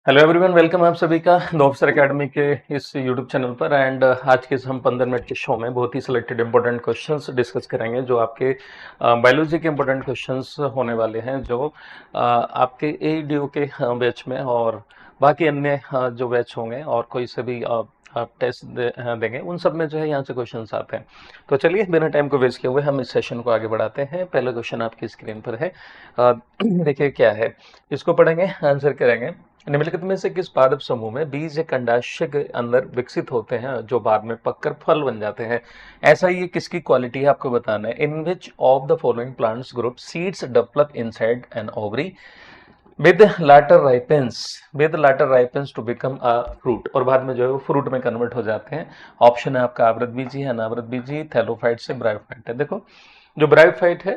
Hello everyone, welcome आप सभी का द ऑफिसर एकेडमी के इस यूट्यूब चैनल पर। एंड आज के इस हम 15 मिनट के शो में बहुत ही सिलेक्टेड इंपॉर्टेंट क्वेश्चंस डिस्कस करेंगे जो आपके बायोलॉजी के इंपॉर्टेंट क्वेश्चंस होने वाले हैं, जो आपके एडीओ के बैच में और बाकी अन्य जो बैच होंगे और कोई से भी आप टेस्ट देंगे, उन सब में जो है यहाँ से क्वेश्चंस आते हैं। तो चलिए बिना टाइम को वेस्ट किए हुए हम इस सेशन को आगे बढ़ाते हैं। पहला क्वेश्चन आपकी स्क्रीन पर है। देखिए क्या है, इसको पढ़ेंगे, आंसर करेंगे। निम्नलिखित में से किस पादप समूह में बीज एक अंडाशय के अंदर विकसित होते हैं जो बाद में पककर फल बन जाते हैं? ऐसा ये किसकी क्वालिटी है आपको बताना है। In which of the following plants group seeds develop inside an ovary with later ripens to become a fruit, और बाद में जो है वो फ्रूट में कन्वर्ट हो जाते हैं। ऑप्शन है आपका आवृत बीजी है, अनावृत बीजी, थैलोफाइट से ब्रायोफाइट है। देखो जो ब्रायोफाइट है,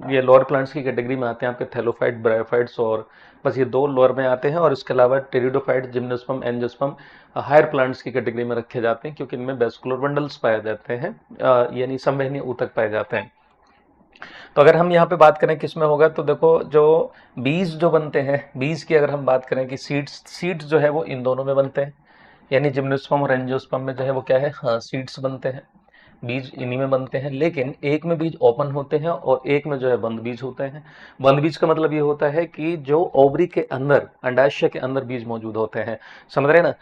ये लोअर प्लांट्स की कैटेगरी में आते हैं आपके थैलोफाइट, ब्रायोफाइट्स, और बस ये दो लोअर में आते हैं। और इसके अलावा pteridophyte, gymnosperm, angiosperm higher plants की कैटेगरी में रखे जाते हैं क्योंकि इनमें वेस्कुलर बंडल्स पाए जाते हैं, यानी संवहनीय ऊतक पाए जाते हैं। तो अगर हम यहाँ पे बात करें किस में होगा, तो देखो जो बीज जो बनते हैं, बीज की अगर हम बात करें कि सीड्स जो है वो इन दोनों में बनते हैं, यानी जिम्नोस्पर्म और एंजियोस्पर्म में जो है वो क्या है, हाँ सीड्स बनते हैं, बीज इन्हीं में बनते हैं। लेकिन एक में बीज ओपन होते हैं और एक में जो है बंद बीज होते हैं। बंद बीज का मतलब ये होता है कि जो ओवरी के अंदर, अंडाशय के अंदर बीज मौजूद होते हैं, समझ रहे हैं ना।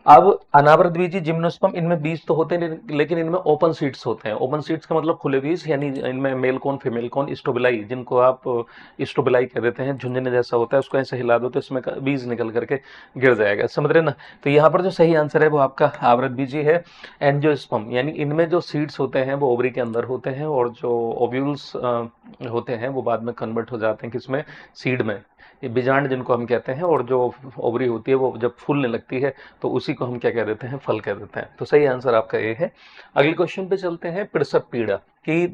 अब अनावृत बीज, जिम्नोस्पर्म, इनमें बीज तो होते नहीं लेकिन इनमें ओपन सीड्स होते हैं। ओपन सीड्स का मतलब खुले बीज, यानी इनमें मेल कौन फीमेल कौन, स्टोबिलाई, जिनको आप स्टोबिलाई कह देते हैं, झुंझुने जैसा होता है, उसको ऐसे हिला दो तो इसमें बीज निकल करके गिर जाएगा, समझ रहे ना। तो यहाँ पर जो सही आंसर है वो आपका आवृत बीजी है। एंजियोस्पर्म, यानी इनमें जो सीड्स होते हैं वो ओवरी के अंदर होते हैं, और जो ओव्यूल्स होते हैं वो बाद में कन्वर्ट हो जाते हैं किसमें, सीड में, ये बीजांड जिनको हम कहते हैं। और जो ओवरी होती है वो जब फूलने लगती है तो उसी को हम क्या कह देते हैं, फल कह देते हैं। तो सही आंसर आपका ये है। अगले क्वेश्चन पे चलते हैं। प्रसव पीड़ा की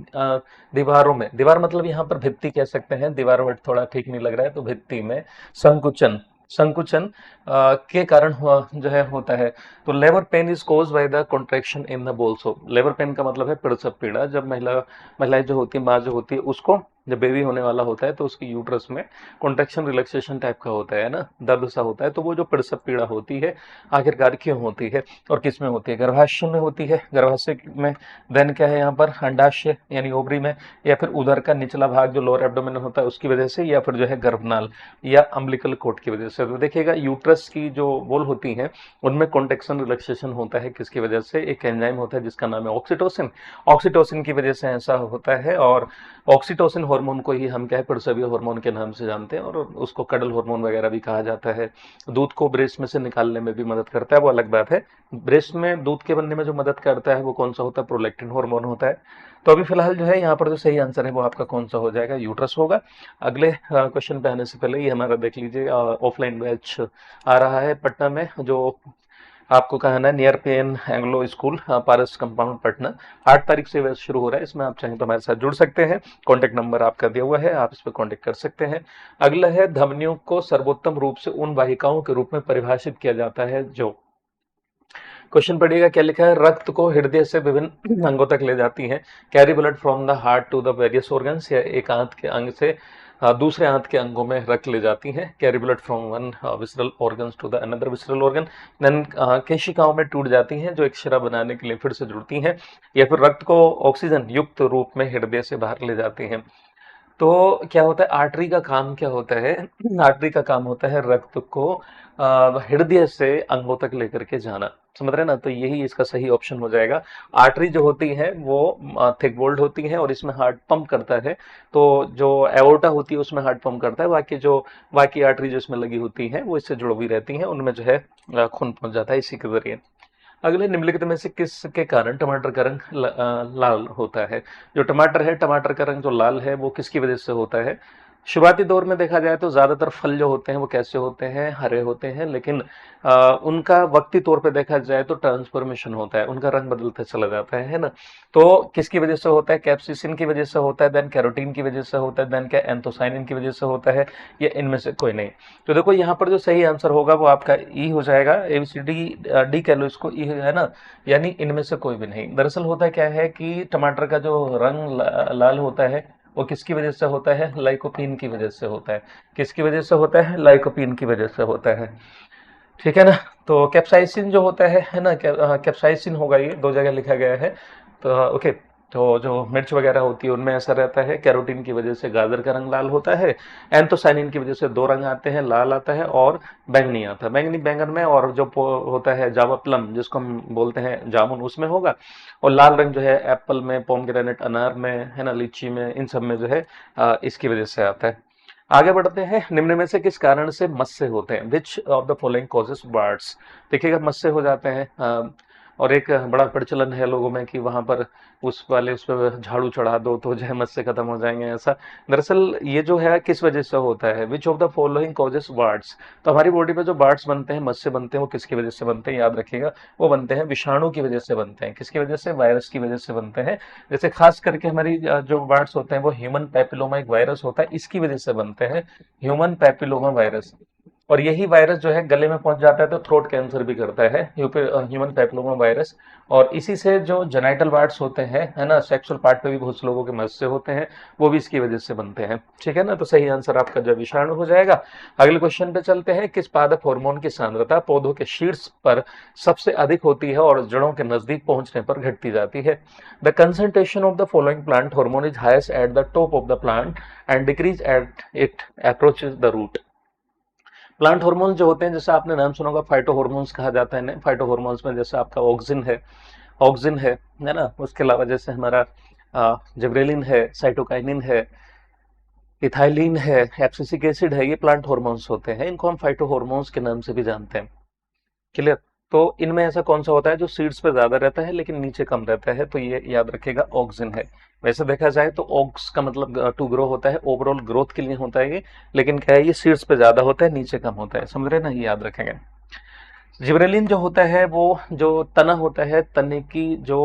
दीवारों में, दीवार मतलब यहाँ पर भित्ति कह सकते हैं, दीवार वर्ड थोड़ा ठीक नहीं लग रहा है, तो भित्ति में संकुचन, संकुचन के कारण जो है होता है। तो labour pain is cause by the contraction in the bowels of, labour pain का मतलब है प्रसव पीड़ा। जब महिलाएं जो होती है, माँ जो होती है, उसको जब बेबी होने वाला होता है तो उसकी यूट्रस में कॉन्ट्रेक्शन रिलैक्सेशन टाइप का होता है ना, दर्द सा होता है। तो वो जो प्रसव पीड़ा होती है आखिरकार क्यों होती है और किस में होती है? गर्भाशय में होती है, गर्भाशय में। देन क्या है यहाँ पर, अंडाशय यानी ओवरी में, या फिर उदर का निचला भाग जो लोअर एब्डोमेन होता है उसकी वजह से, या फिर जो है गर्भनाल या अम्बिलिकल कोट की वजह से। तो देखिएगा यूट्रस की जो वॉल होती है उनमें कॉन्ट्रेक्शन रिलैक्सेशन होता है किसकी वजह से? एक एंजाइम होता है जिसका नाम है ऑक्सीटोसिन, ऑक्सीटोसिन की वजह से ऐसा होता है। और ऑक्सीटोसिन हार्मोन को ही हम क्या है, प्रसवीय हार्मोन के नाम से जानते हैं, और उसको कडल हार्मोन वगैरह भी कहा जाता है। दूध को ब्रेस्ट में से निकालने में भी मदद करता है, वो अलग बात है। ब्रेस्ट में दूध के बनने में जो मदद करता है वो कौन सा होता है? प्रोलैक्टिन हार्मोन होता है। तो अभी फिलहाल जो है यहाँ पर जो सही आंसर है वो आपका कौन सा हो जाएगा? यूट्रस होगा। अगले क्वेश्चन पे आने से पहले ये हमारा देख लीजिए, ऑफलाइन बैच आ रहा है पटना में, जो आपको कहना है नियर पेन एंग्लो स्कूल, पारस कंपाउंड पटना। 8 तारीख से बैच शुरू हो रहा है, इसमें आप चाहें तो हमारे साथ जुड़ सकते हैं। कॉन्टैक्ट नंबर आपका दिया हुआ है, आप इस पर कॉन्टैक्ट कर सकते हैं। अगला है, धमनियों को सर्वोत्तम रूप से उन वाहिकाओं के रूप में परिभाषित किया जाता है जो, क्वेश्चन पढ़िएगा क्या लिखा है, रक्त को हृदय से विभिन्न अंगों तक ले जाती हैं, carry blood from the heart to the various organs, या एक आंत के अंग से दूसरे आंत के अंगों में रक्त ले जाती हैं, carry blood from one visceral organs to the another visceral organ. Then केशिकाओं में टूट जाती हैं जो एक शिरा बनाने के लिए फिर से जुड़ती हैं, या फिर रक्त को ऑक्सीजन युक्त रूप में हृदय से बाहर ले जाती हैं। तो क्या होता है, आर्टरी का काम क्या होता है? आर्टरी का काम होता है रक्त को हृदय से अंगों तक लेकर के जाना, समझ रहे हैं ना। तो यही इसका सही ऑप्शन हो जाएगा। आर्टरी जो होती है वो थिक वॉल्ड होती है और इसमें हार्ट पंप करता है। तो जो एओर्टा होती है उसमें हार्ट पंप करता है, बाकी आर्टरी जो इसमें लगी होती है वो इससे जुड़ी हुई रहती हैं, उनमें जो है खून पहुंच जाता है इसी के जरिए। अगले, निम्नलिखित में से किसके कारण टमाटर का रंग लाल होता है? जो टमाटर है, टमाटर का रंग जो लाल है वो किसकी वजह से होता है? शुरुआती दौर में देखा जाए तो ज्यादातर फल जो होते हैं वो कैसे होते हैं? हरे होते हैं। लेकिन उनका वक्ती तौर पे देखा जाए तो ट्रांसफॉर्मेशन होता है, उनका रंग बदलता चला जाता है ना। तो किसकी वजह से होता है? कैप्सिसिन की वजह से होता है, देन कैरोटीन की वजह से होता है, देन क्या एंथोसाइनिन की वजह से होता है, या इनमें से कोई नहीं? तो देखो यहाँ पर जो सही आंसर होगा वो आपका ई हो जाएगा, एबीसीडी डी कह लो इसको, ई है ना, यानी इनमें से कोई भी नहीं। दरअसल होता क्या है कि टमाटर का जो रंग लाल होता है वो किसकी वजह से होता है? लाइकोपीन की वजह से होता है। किसकी वजह से होता है? लाइकोपीन की वजह से होता है। ठीक है ना। तो कैप्साइसिन जो होता है ना, कैप्साइसिन होगा, ये दो जगह लिखा गया है। तो ओके, तो जो मिर्च वगैरह होती है उनमें ऐसा रहता है। कैरोटीन की वजह से गाजर का रंग लाल होता है। एंथोसाइनिन की वजह से दो रंग आते हैं, लाल आता है और बैंगनी आता है। बैंगनी बैंगन में, और जो होता है जावा प्लम जिसको हम बोलते हैं जामुन, उसमें होगा। और लाल रंग जो है एप्पल में, पोमग्रेनेट अनार में, है ना, लीची में, इन सब में जो है इसकी वजह से आता है। आगे बढ़ते हैं। निम्न में से किस कारण से मत्स्य होते हैं? विच of the following causes birds? देखिएगा, मत्स्य हो जाते हैं। और एक बड़ा प्रचलन है लोगों में कि वहां पर उस पर झाड़ू चढ़ा दो तो जो है मत्स्य खत्म हो जाएंगे, ऐसा। दरअसल ये जो है किस वजह से होता है? विच of the following causes birds? तो हमारी बॉडी में जो बर्ड्स बनते हैं, मत्स्य बनते हैं, वो किसकी वजह से बनते हैं? याद रखिएगा, वो बनते हैं विषाणु की वजह से बनते हैं। किसकी वजह से? वायरस की वजह से बनते हैं। जैसे खास करके हमारी जो बर्ड्स होते हैं वो ह्यूमन पैपिलोमा एक वायरस होता है, इसकी वजह से बनते हैं, ह्यूमन पैपिलोमा वायरस। और यही वायरस जो है गले में पहुंच जाता है तो थ्रोट कैंसर भी करता है, ह्यूमन पैपिलोमा वायरस। और इसी से जो जेनाइटल वार्ड्स होते हैं, है ना, सेक्सुअल पार्ट पे भी बहुत से लोगों के मस्से होते हैं, वो भी इसकी वजह से बनते हैं। ठीक है ना। तो सही आंसर आपका जो विषाणु हो जाएगा। अगले क्वेश्चन पे चलते हैं। किस पादप हार्मोन की सांद्रता पौधों के शीर्ष पर सबसे अधिक होती है और जड़ों के नजदीक पहुंचने पर घटती जाती है? The concentration of the following plant hormone is highest at the top of the plant and decrease at it approaches the root. Plant hormone जो होते हैं, जैसे आपने नाम सुना होगा, फाइटो हार्मोन्स कहा जाता है। फाइटो हार्मोन्स में जैसे आपका ऑक्सिन है ना। उसके अलावा जैसे हमारा जिब्रेलिन है, साइटोकाइनिन है, इथाइलिन है, एब्सिसिक एसिड है, ये प्लांट हार्मोन्स होते हैं। इनको हम फाइटो हार्मोन्स के नाम से भी जानते हैं। क्लियर। तो इनमें ऐसा कौन सा होता है जो सीड्स पे ज्यादा रहता है लेकिन नीचे कम रहता है? तो ये याद रखिएगा, ऑक्सिन है। वैसे देखा जाए तो ऑक्स का मतलब टू ग्रो होता है, ओवरऑल ग्रोथ के लिए होता है ये, लेकिन क्या है, ये सीड्स पे ज्यादा होता है, नीचे कम होता है। समझ रहे ना, ये याद रखेंगे। जिब्रेलिन जो होता है वो जो तना होता है, तने की जो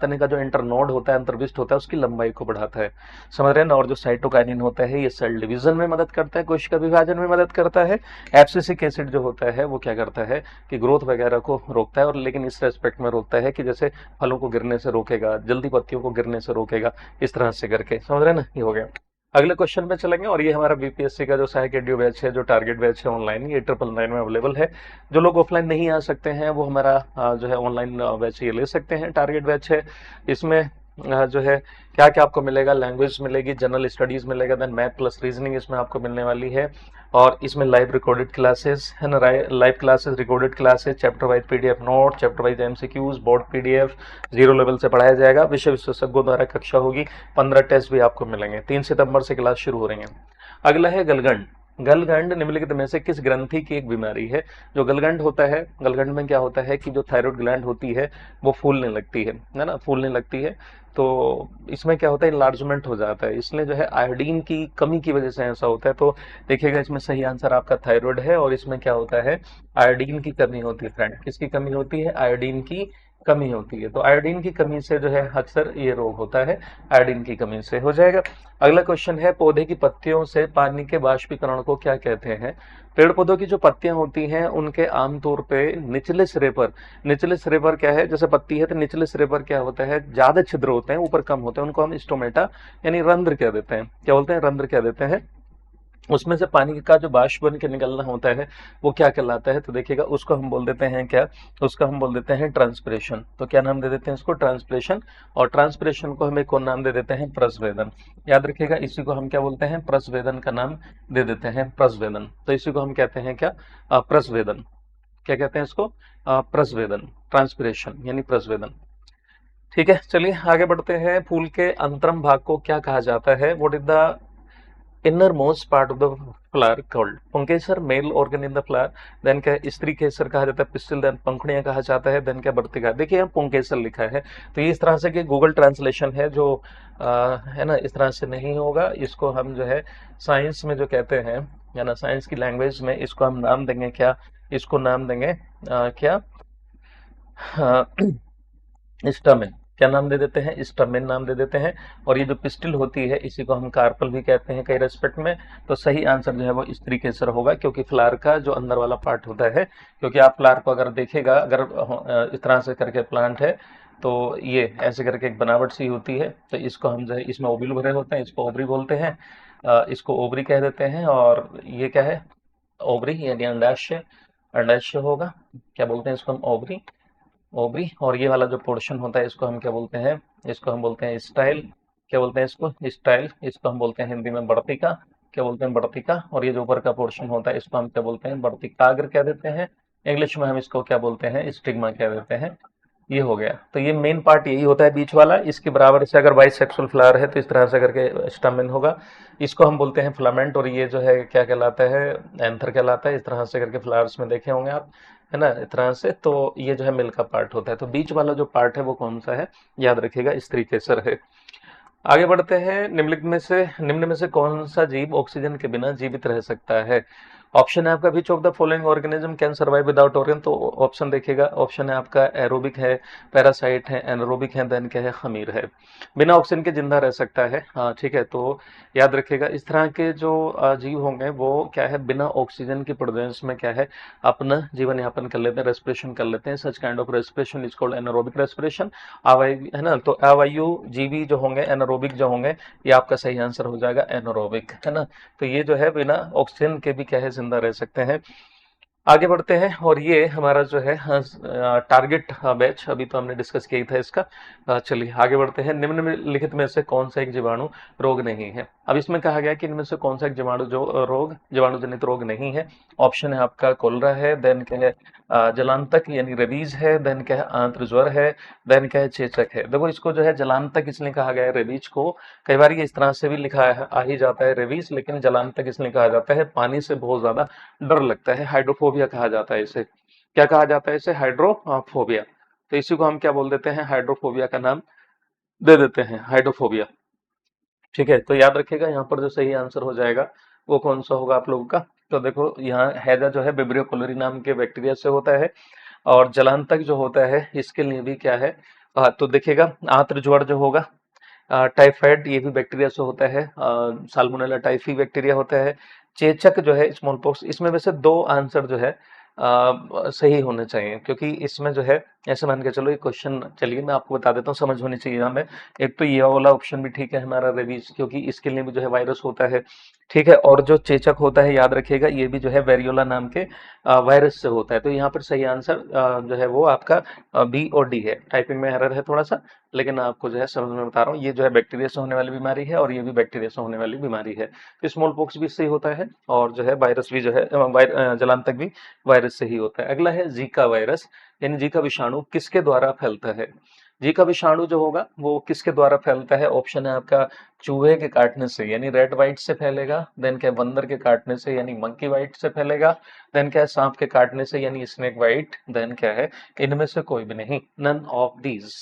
तने का जो इंटरनोड होता है, अंतर्विष्ट होता है, उसकी लंबाई को बढ़ाता है। समझ रहे हैं ना। और जो साइटोकाइनिन होता है, ये सेल डिवीजन में मदद करता है, कोशिका विभाजन में मदद करता है। एब्सिसिक एसिड जो होता है वो क्या करता है कि ग्रोथ वगैरह को रोकता है, और लेकिन इस रेस्पेक्ट में रोकता है कि जैसे फलों को गिरने से रोकेगा, जल्दी पत्तियों को गिरने से रोकेगा, इस तरह से करके। समझ रहे हैं ना, ये हो गया। अगले क्वेश्चन पे चलेंगे। और ये हमारा बीपीएससी का जो सहायक एड्यू बैच है, जो टारगेट बैच है ऑनलाइन, ये 999 में अवेलेबल है। जो लोग ऑफलाइन नहीं आ सकते हैं वो हमारा जो है ऑनलाइन बैच ये ले सकते हैं, टारगेट बैच है। इसमें जो है क्या क्या आपको मिलेगा? लैंग्वेज मिलेगी, जनरल स्टडीज मिलेगा, देन मैथ प्लस रीजनिंग इसमें आपको मिलने वाली है। और इसमें लाइव रिकॉर्डेड क्लासेस है ना, live classes, recorded classes, chapter wise PDF note, chapter wise MCQs, board PDF, zero level से पढ़ाया जाएगा। विषय विशेषज्ञों द्वारा कक्षा होगी। 15 टेस्ट भी आपको मिलेंगे। 3 सितंबर से क्लास शुरू हो रही है। अगला है गलगंड। गलगंड निम्नलिखित में से किस ग्रंथि की एक बीमारी है? जो गलगंड होता है, गलगंड में क्या होता है कि जो थायराइड ग्लैंड होती है वो फूलने लगती है ना, फूलने लगती है। तो इसमें क्या होता है, इन्लार्जमेंट हो जाता है। इसलिए जो है आयोडीन की कमी की वजह से ऐसा होता है। तो देखिएगा, इसमें सही आंसर आपका थायराइड है। और इसमें क्या होता है, आयोडीन की कमी होती है फ्रेंड। किसकी कमी होती है? आयोडीन की कमी होती है। तो आयोडीन की कमी से जो है अक्सर ये रोग होता है, आयोडीन की कमी से हो जाएगा। अगला क्वेश्चन है, पौधे की पत्तियों से पानी के वाष्पीकरण को क्या कहते हैं? पेड़ पौधों की जो पत्तियां होती हैं उनके आमतौर पे निचले सिरे पर क्या है, जैसे पत्ती है तो निचले सिरे पर क्या होता है, ज्यादा छिद्र होते हैं, ऊपर कम होते हैं, उनको हम स्टोमेटा यानी रंध्र कह देते हैं। क्या बोलते हैं? रंध्र कह देते हैं। उसमें से पानी का जो वाष्प बन के निकलना होता है वो क्या कहलाता है? तो देखिएगा, उसको हम बोल देते हैं क्या, उसका हम बोल देते हैं ट्रांसपिरेशन। तो क्या नाम दे देते हैं इसको? ट्रांसपिरेशन। और ट्रांसपिरेशन को हम एक और नाम दे देते हैं, प्रस्वेदन। याद रखिएगा, इसी को हम क्या बोलते हैं? प्रस्वेदन का नाम दे देते हैं, प्रस्वेदन। तो इसी को हम कहते हैं क्या? प्रस्वेदन। क्या कहते हैं इसको? प्रस्वेदन, ट्रांसपिरेशन यानी प्रस्वेदन। ठीक है, चलिए आगे बढ़ते हैं। फूल के अंतरम भाग को क्या कहा जाता है? What is the innermost part of the flower called? पुंकेसर, male organ in the flower. Then क्या स्त्री केसर कहा जाता है, पिस्टिल। देन पंखुड़ियां कहा जाता है। देन क्या वर्तिका। देखिए यहाँ पुंकेसर लिखा है, तो ये इस तरह से कि गूगल ट्रांसलेशन है जो है ना, इस तरह से नहीं होगा। इसको हम जो है साइंस में जो कहते हैं, या ना साइंस की लैंग्वेज में इसको हम नाम देंगे क्या? इसको नाम देंगे क्या? स्टमेन। क्या नाम दे देते हैं? स्टमेन नाम दे देते हैं। और ये जो पिस्टिल होती है इसी को हम कार्पल भी कहते हैं कई रेस्पेक्ट में। तो सही आंसर जो है वो स्त्री केसर होगा, क्योंकि फ्लावर का जो अंदर वाला पार्ट होता है, क्योंकि आप फ्लावर को अगर देखेगा, अगर इस तरह से करके प्लांट है तो ये ऐसे करके एक बनावट सी होती है, तो इसको हम जो है इसमें ओव्यूल भरे होते हैं, इसको ओवरी बोलते हैं, इसको ओवरी कह देते हैं। और ये क्या है, ओवरी यानी अंडाशय, अंडाशय होगा, क्या बोलते हैं इसको हम, ओवरी, ओवरी। और ये वाला जो पोर्शन होता है इसको हम क्या बोलते हैं, इसको हम बोलते हैं स्टाइल, क्या बोलते हैं इसको, स्टाइल। इसको हम बोलते हैं हिंदी में बड़तिका, क्या बोलते हैं, बड़तिका। और ये जो ऊपर का पोर्शन होता है इसको हम क्या बोलते हैं, बड़तिकाग्र कह देते हैं। इंग्लिश में हम इसको क्या बोलते हैं, स्टिग्मा कह देते हैं। ये हो गया, तो ये मेन पार्ट यही होता है बीच वाला। इसके बराबर से अगर बाइसेक्सुअल फ्लावर है तो इस तरह से करके स्टैमेन होगा, इसको हम बोलते हैं फिलामेंट। और ये जो है क्या कहलाता है, एंथर कहलाता है। इस तरह से करके फ्लावर्स में देखे होंगे आप, है ना, इस तरह से। तो ये जो है मिल का पार्ट होता है। तो बीच वाला जो पार्ट है वो कौन सा है, याद रखिएगा, इस तरीके से रहे। आगे बढ़ते हैं, निम्न में से कौन सा जीव ऑक्सीजन के बिना जीवित रह सकता है। ऑप्शन है आपका विच of the following organism can survive without organ. तो ऑप्शन देखिएगा, ऑप्शन है आपका एरोबिक है, पैरासाइट है, एनारोबिक है, देन क्या है, खमीर है। बिना ऑक्सीजन के जिंदा रह सकता है, हाँ ठीक है। तो याद रखिएगा, इस तरह के जो जीव होंगे वो क्या है, बिना ऑक्सीजन की प्रेजेंस में क्या है, अपना जीवन यापन कर लेते हैं, रेस्पिरेशन कर लेते हैं। Such kind of respiration is called anaerobic respiration, अवायु, है ना। तो अवायु जीवी जो होंगे, एनारोबिक जो होंगे, ये आपका सही आंसर हो जाएगा एनारोबिक, है ना। तो ये जो है बिना ऑक्सीजन के भी क्या है, जिंदा रह सकते हैं। आगे बढ़ते हैं, और ये हमारा जो है टारगेट बैच अभी तो हमने डिस्कस किया ही था इसका। चलिए आगे बढ़ते हैं। निम्नलिखित में से कौन सा एक जीवाणु रोग नहीं है। अब इसमें कहा गया कि इनमें से कौन सा एक जीवाणु जो रोग, जीवाणु जनित रोग नहीं है। ऑप्शन है आपका कोलरा है, देन क्या है जलांतक यानी रेबीज है, देन क्या है आंत्र ज्वर है, देन क्या है चेचक है। देखो इसको जो है जलांतक इसलिए कहा गया है, रेबीज को कई बार ये इस तरह से भी लिखा है, आ ही जाता है रेबीज, लेकिन जलांतक इसलिए कहा जाता है पानी से बहुत ज्यादा डर लगता है, हाइड्रोफोबिया कहा जाता है इसे। क्या कहा जाता है इसे, हाइड्रोफोबिया। तो इसी को हम क्या बोल देते हैं, हाइड्रोफोबिया का नाम दे देते हैं, हाइड्रोफोबिया। ठीक है, तो याद रखिएगा यहाँ पर जो सही आंसर हो जाएगा वो कौन सा होगा आप लोगों का। तो देखो यहाँ हैजा जो है विब्रियो कोलोरी नाम के बैक्टीरिया से होता है, और जलांतक जो होता है इसके लिए भी क्या है, तो देखिएगा आंत्र ज्वर जो होगा, टाइफाइड ये भी बैक्टीरिया से होता है, साल्मोनेला टाइफी बैक्टीरिया होता है। चेचक जो है स्मॉल पॉक्स, इसमें वैसे दो आंसर जो है सही होने चाहिए, क्योंकि इसमें जो है ऐसे मान के चलो ये क्वेश्चन, चलिए मैं आपको बता देता हूँ, समझ होनी चाहिए हमें। एक तो ये वाला ऑप्शन भी ठीक है हमारा रेबीज, क्योंकि इसके लिए भी जो है वायरस होता है, ठीक है। और जो चेचक होता है याद रखिएगा ये भी जो है वेरियोला नाम के वायरस से होता है। तो यहाँ पर सही आंसर जो है वो आपका बी और डी है। टाइपिंग में एरर है थोड़ा सा, लेकिन आपको जो है समझ में बता रहा हूँ, ये जो है बैक्टीरिया से होने वाली बीमारी है, और ये भी बैक्टीरिया से होने वाली बीमारी है। तो स्मॉल पॉक्स भी इससे ही होता है, और जो है वायरस भी जो है जलांतक भी वायरस से ही होता है। अगला है जीका वायरस, यानी जीका विषाणु किसके द्वारा फैलता है। जीका विषाणु जो होगा वो किसके द्वारा फैलता है। ऑप्शन है आपका चूहे के काटने से यानी रेड वाइट से फैलेगा, देन क्या बंदर के काटने से यानी मंकी वाइट से फैलेगा, देन क्या सांप के काटने से यानी स्नेक वाइट, देन क्या है इनमें से कोई भी नहीं, नन ऑफ दीज।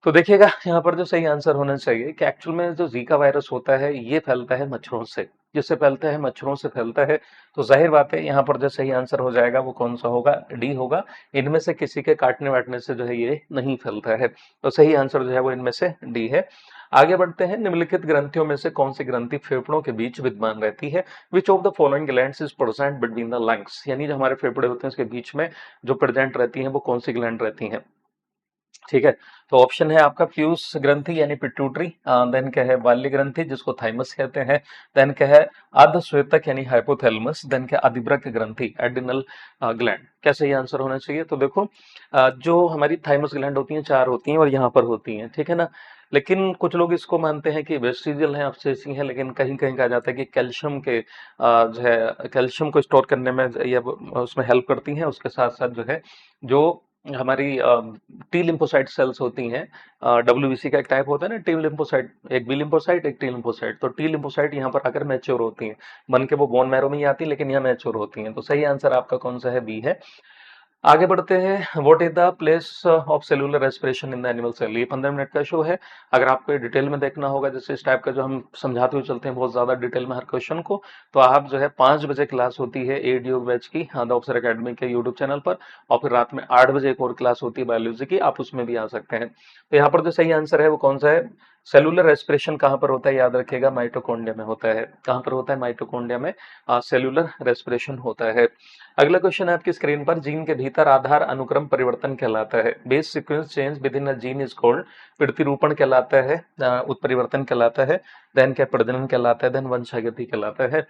तो देखिएगा यहाँ पर जो सही आंसर होना चाहिए कि एक्चुअल में जो जीका वायरस होता है ये फैलता है मच्छरों से, जिससे फैलता है मच्छरों से फैलता है। तो जाहिर बात है यहाँ पर जो सही आंसर हो जाएगा वो कौन सा होगा, डी होगा। इनमें से किसी के काटने वाटने से जो है ये नहीं फैलता है। तो सही आंसर जो है वो इनमें से डी है। आगे बढ़ते हैं, निम्नलिखित ग्रंथियों में से कौन सी ग्रंथि फेफड़ों के बीच विद्यमान रहती है। विच of the following glands is present between the lungs, यानी जो हमारे फेफड़े होते हैं उसके बीच में जो प्रेजेंट रहती हैं वो कौन सी ग्लैंड रहती हैं। ठीक है, तो ऑप्शन है आपका फ्यूस ग्रंथि यानी पिट्यूटरी, देन क्या है बाल्य ग्रंथि जिसको थाइमस कहते हैं, देन क्या है अर्धश्वेतक यानी हाइपोथैलेमस, देन क्या अधिब्रक ग्रंथि एड्रिनल ग्लैंड। क्या सही आंसर होना चाहिए। तो देखो जो हमारी थाइमस ग्लैंड होती हैं 4 होती हैं और यहाँ पर होती हैं, ठीक है ना। लेकिन कुछ लोग इसको मानते हैं कि वेस्टिजियल है, अब्सेसिंग है, लेकिन कहीं कहीं कहा जाता है कि कैल्शियम के जो है कैल्शियम को स्टोर करने में या उसमें हेल्प करती हैं। उसके साथ साथ जो है जो हमारी टी लिम्फोसाइट सेल्स होती हैं, डब्ल्यूबीसी का एक टाइप होता है ना टी लिम्फोसाइट, एक बी लिम्फोसाइट एक टी लिम्फोसाइट। तो टी लिम्फोसाइट यहाँ पर आकर मैच्योर होती हैं, बन के वो बोन मैरो में ही आती है, लेकिन यहाँ मैच्योर होती हैं। तो सही आंसर आपका कौन सा है, बी है। आगे बढ़ते हैं, what is the place of cellular respiration in the animal cell. ये 15 मिनट का शो है। अगर आपको डिटेल में देखना होगा, जैसे इस टाइप का जो हम समझाते हुए चलते हैं बहुत ज्यादा डिटेल में हर क्वेश्चन को, तो आप जो है 5 बजे क्लास होती है एड योग बैच की, द ऑफिसर अकेडमी के यूट्यूब चैनल पर, और फिर रात में 8 बजे एक और क्लास होती है बायोलॉजी की, आप उसमें भी आ सकते हैं। तो यहाँ पर जो सही आंसर है वो कौन सा है, सेलुलर रेस्पिरेशन कहाँ पर होता है, याद रखिएगा माइटोकॉन्ड्रिया में होता है। कहाँ पर होता है, माइटोकॉन्ड्रिया में सेलुलर रेस्पिरेशन होता है। अगला क्वेश्चन है आपकी स्क्रीन पर, जीन के भीतर आधार अनुक्रम परिवर्तन कहलाता है। Base sequence change with in a gene is called, प्रतिरूपण कहलाता है, उत्परिवर्तन कहलाता है, देन क्या प्रजनन कहलाता है, देन वंशागति कहलाता है।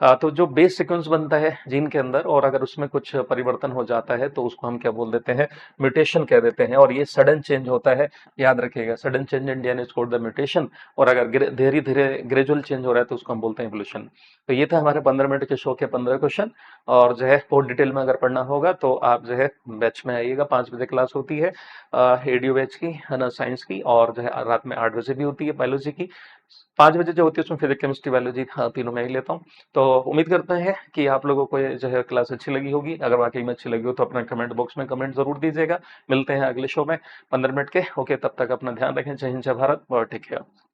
तो जो बेस सीक्वेंस बनता है जीन के अंदर और अगर उसमें कुछ परिवर्तन हो जाता है तो उसको हम क्या बोल देते हैं, म्यूटेशन कह देते हैं। और ये सडन चेंज होता है, याद रखिएगा, sudden change in DNA is called the mutation. और अगर धीरे धीरे ग्रेजुअल चेंज हो रहा है तो उसको हम बोलते हैं इवोल्यूशन। तो ये था हमारे 15 मिनट के शो के 15 क्वेश्चन। और जो है बहुत डिटेल में अगर पढ़ना होगा तो आप जो है बैच में आइएगा, 5 बजे क्लास होती है एडीओ बैच की, है ना, साइंस की। और जो है रात में 8 बजे भी होती है बायोलॉजी की। 5 बजे जो होती है उसमें फिजिक्स केमिस्ट्री बायोलॉजी, हाँ, तीनों में ही लेता हूँ। तो उम्मीद करते हैं कि आप लोगों को ये जो है क्लास अच्छी लगी होगी। अगर वाकई में अच्छी लगी हो तो अपना कमेंट बॉक्स में कमेंट जरूर दीजिएगा। मिलते हैं अगले शो में 15 मिनट के। ओके, तब तक अपना ध्यान रखें। जय हिंद, जय भारत और टेक केयर।